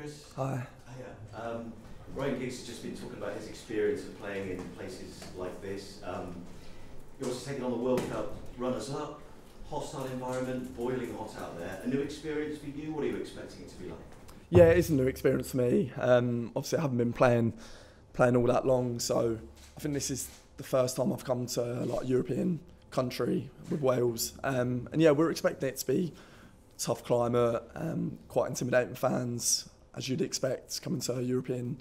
Chris. Hi. Hiya. Ryan Giggs has just been talking about his experience of playing in places like this. You're also taking on the World Cup runners-up, hostile environment, boiling hot out there. A new experience for you? What are you expecting it to be like? Yeah, it is a new experience for me. Obviously, I haven't been playing all that long, so I think this is the first time I've come to like a European country with Wales. And yeah, we're expecting it to be tough climate, quite intimidating fans, as you'd expect coming to a European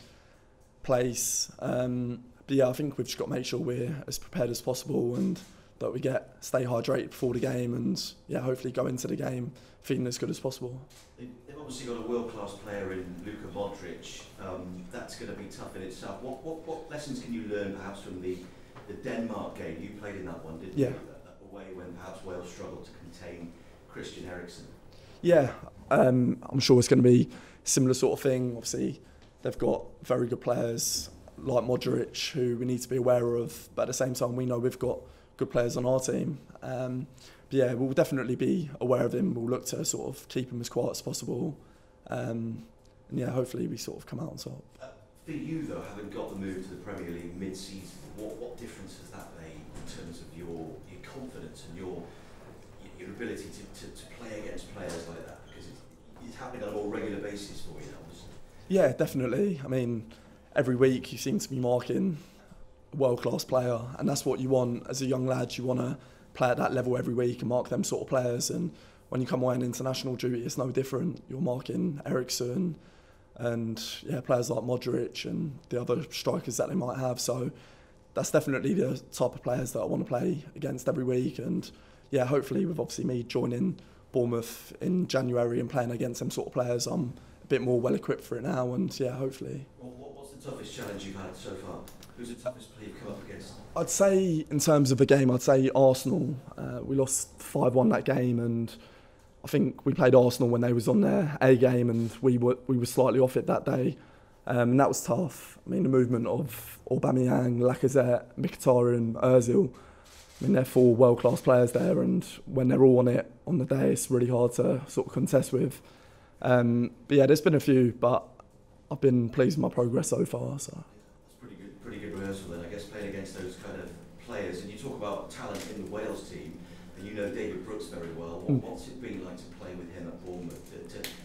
place. But yeah, I think we've just got to make sure we're as prepared as possible and that we stay hydrated before the game and yeah, hopefully go into the game feeling as good as possible. They've obviously got a world-class player in Luka Modric. That's going to be tough in itself. What lessons can you learn perhaps from the Denmark game? You played in that one, didn't you? Away when perhaps Wales struggled to contain Christian Eriksen. Yeah, I'm sure it's going to be a similar sort of thing. Obviously, they've got very good players like Modric who we need to be aware of, but at the same time we know we've got good players on our team. But yeah, we'll definitely be aware of him. We'll look to sort of keep him as quiet as possible. And yeah, hopefully we sort of come out on top. For you though, having got the move to the Premier League mid-season, what difference has that made in terms of your confidence and your ability to play against players like that? Because it's happening on a more regular basis for you now, obviously. Yeah, definitely. I mean, every week you seem to be marking a world-class player, and that's what you want as a young lad. You want to play at that level every week and mark them sort of players. And when you come away on international duty, it's no different. You're marking Eriksen and yeah, players like Modric and the other strikers that they might have. So that's definitely the type of players that I want to play against every week. And yeah, hopefully with obviously me joining Bournemouth in January and playing against them sort of players, I'm a bit more well equipped for it now. And yeah, hopefully. What's the toughest challenge you've had so far? Who's the toughest player you've come up against? I'd say in terms of the game, I'd say Arsenal. We lost 5-1 that game, and I think we played Arsenal when they was on their A game, and we were slightly off it that day, and that was tough. I mean, the movement of Aubameyang, Lacazette, Mkhitaryan, Özil. I mean, they're 4 world-class players there, and when they're all on it on the day, it's really hard to sort of contest with. But yeah, there's been a few, but I've been pleased with my progress so far. So. Pretty good rehearsal then, I guess, playing against those kind of players. And you talk about talent in the Wales team, and you know David Brooks very well. What's it been like to play with him at Bournemouth,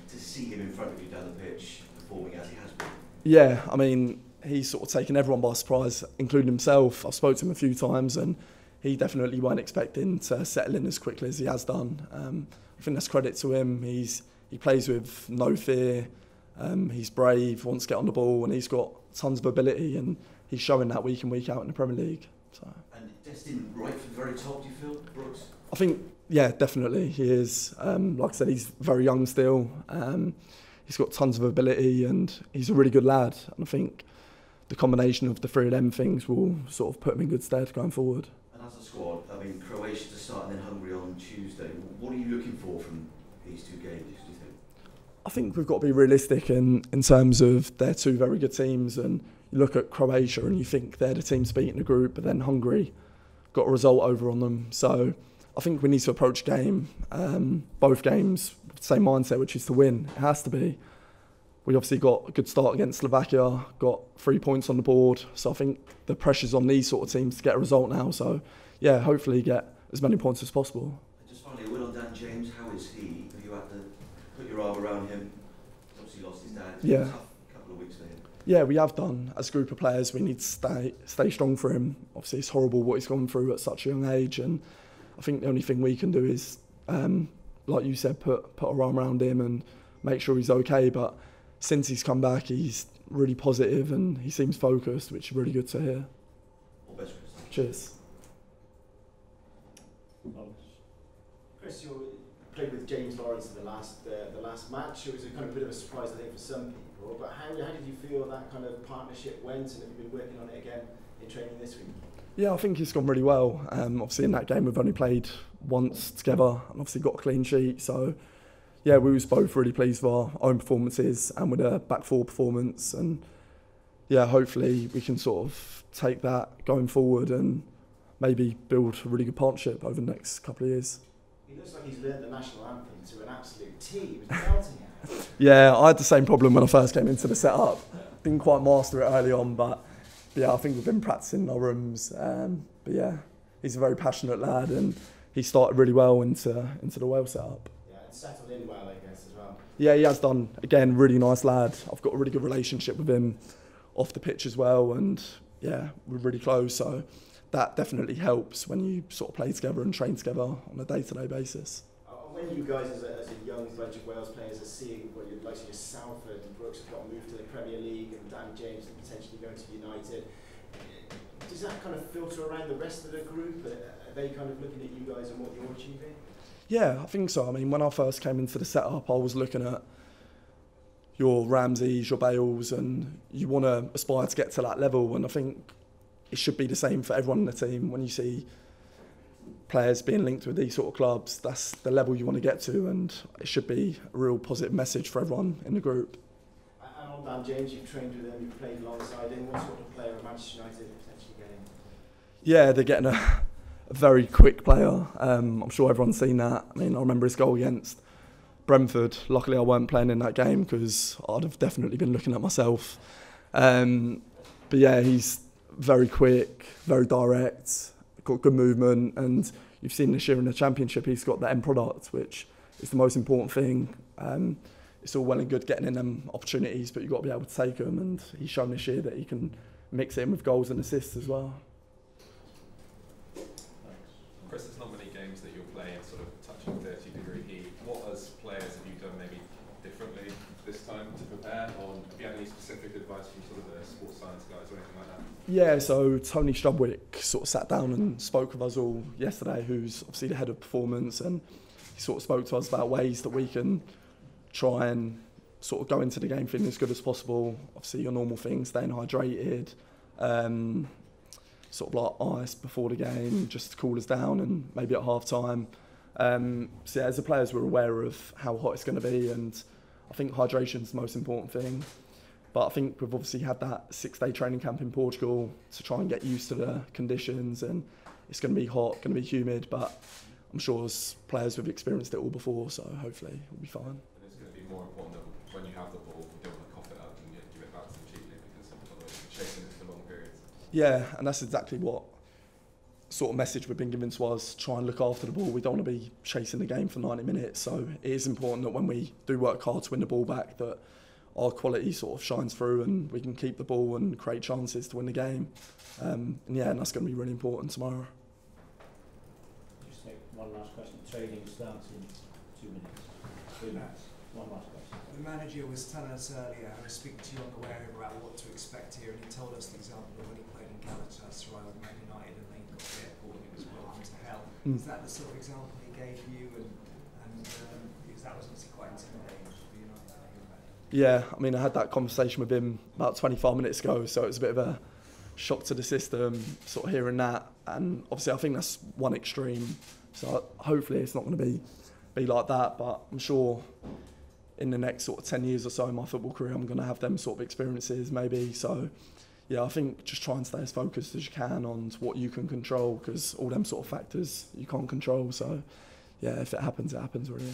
to see him in front of you down the pitch, performing as he has been? Yeah, I mean, he's sort of taken everyone by surprise, including himself. I've spoken to him a few times, and he definitely weren't expecting to settle in as quickly as he has done. I think that's credit to him. He plays with no fear. He's brave, wants to get on the ball, and he's got tons of ability, and he's showing that week in, week out in the Premier League. So. And destined right for the very top, do you feel, Brooks? I think, yeah, definitely he is. Like I said, he's very young still. He's got tons of ability, and he's a really good lad. And I think the combination of the 3 of them things will sort of put him in good stead going forward. And as a squad, I mean, Croatia to start and then Hungary on Tuesday. What are you looking for from these 2 games, do you think? I think we've got to be realistic in terms of they're 2 very good teams, and you look at Croatia and you think they're the team to beat in the group, but then Hungary got a result over on them. So I think we need to approach both games with the same mindset, which is to win. It has to be. We obviously got a good start against Slovakia, got 3 points on the board. So I think the pressure's on these sort of teams to get a result now. So yeah, hopefully get as many points as possible. And just finally, a word on Dan James. How is he? Have you had to put your arm around him? He's obviously lost his dad. It's been a tough couple of weeks for him. Yeah, we have done. As a group of players, we need to stay strong for him. Obviously, it's horrible what he's gone through at such a young age, and I think the only thing we can do is, like you said, put our arm around him and make sure he's okay. But since he's come back, he's really positive and he seems focused, which is really good to hear. All best, Chris. Cheers. Chris, you played with James Lawrence in the last match. It was a kind of bit of a surprise, I think, for some people. But how did you feel that kind of partnership went, and have you been working on it again in training this week? Yeah, I think it's gone really well. Obviously, in that game, we've only played once together, and obviously got a clean sheet. So, yeah, we was both really pleased with our own performances and with a back 4 performance. And yeah, hopefully we can sort of take that going forward and maybe build a really good partnership over the next couple of years. He looks like he's learned the national anthem to an absolute T. He was belting it. Yeah, I had the same problem when I first came into the setup. Didn't quite master it early on, but yeah, I think we've been practicing in our rooms. But yeah, he's a very passionate lad, and he started really well into the Wales setup. Yeah, and settled in well, I guess, as well. Yeah, he has done. Again, really nice lad. I've got a really good relationship with him off the pitch as well, and yeah, we're really close. So that definitely helps when you sort of play together and train together on a day-to-day basis. When you guys, as a young bunch of Wales players, are seeing what you'd like to see, Salford and Brooks have got moved to the Premier League, and Dan James potentially going to United, does that kind of filter around the rest of the group? Are they kind of looking at you guys and what you're achieving? Yeah, I think so. I mean, when I first came into the setup, I was looking at your Ramseys, your Bales, and you want to aspire to get to that level. And I think it should be the same for everyone in the team. When you see players being linked with these sort of clubs, that's the level you want to get to, and it should be a real positive message for everyone in the group. And on Dan James, you've trained with him, you've played alongside him. What sort of player are Manchester United potentially getting? Yeah, they're getting a very quick player. I'm sure everyone's seen that. I mean, I remember his goal against Brentford. Luckily, I weren't playing in that game because I'd have definitely been looking at myself. But yeah, he's very quick, very direct, got good movement, and you've seen this year in the Championship he's got the end product, which is the most important thing. It's all well and good getting in them opportunities, but you've got to be able to take them, and he's shown this year that he can mix it in with goals and assists as well. Chris, there's not many games that you're playing sort of touching 30-degree heat. What as players have you done maybe differently this time to prepare? Or have you had any specific advice from sort of the sports science guys or anything like that? Yeah, so Tony Strudwick sort of sat down and spoke with us all yesterday, who's obviously the head of performance, and he sort of spoke to us about ways that we can try and sort of go into the game feeling as good as possible. Obviously your normal things, staying hydrated, sort of like ice before the game, just to cool us down, and maybe at half time. So yeah, as the players, we're aware of how hot it's going to be, and I think hydration's the most important thing. But I think we've obviously had that 6-day training camp in Portugal to try and get used to the conditions, and it's going to be hot, going to be humid, but I'm sure as players we've experienced it all before, so hopefully we'll be fine. And it's going to be more important that when you have the ball, you don't want to cough it up and give it back to them cheaply, because otherwise you're chasing it for long periods. Yeah, and that's exactly what sort of message we've been given to us, try and look after the ball. We don't want to be chasing the game for 90 minutes, so it is important that when we do work hard to win the ball back, that our quality sort of shines through and we can keep the ball and create chances to win the game. And yeah, and that's going to be really important tomorrow. Just take one last question. Training starts in 2 minutes. 3 minutes. One last question. The manager was telling us earlier, I was speaking to you on the way over about what to expect here, and he told us the example of when he played in Galatasaray with Man United and then got to the airport and it was welcome to hell. Is that the sort of example he gave you? And because that was obviously quite intimidating for United. Yeah, I mean, I had that conversation with him about 25 minutes ago, so it was a bit of a shock to the system, sort of hearing that. And obviously, I think that's one extreme. So hopefully, it's not going to be like that. But I'm sure in the next sort of 10 years or so in my football career, I'm going to have them sort of experiences, maybe. So yeah, I think just try and stay as focused as you can on what you can control, because all them sort of factors you can't control. So yeah, if it happens, really.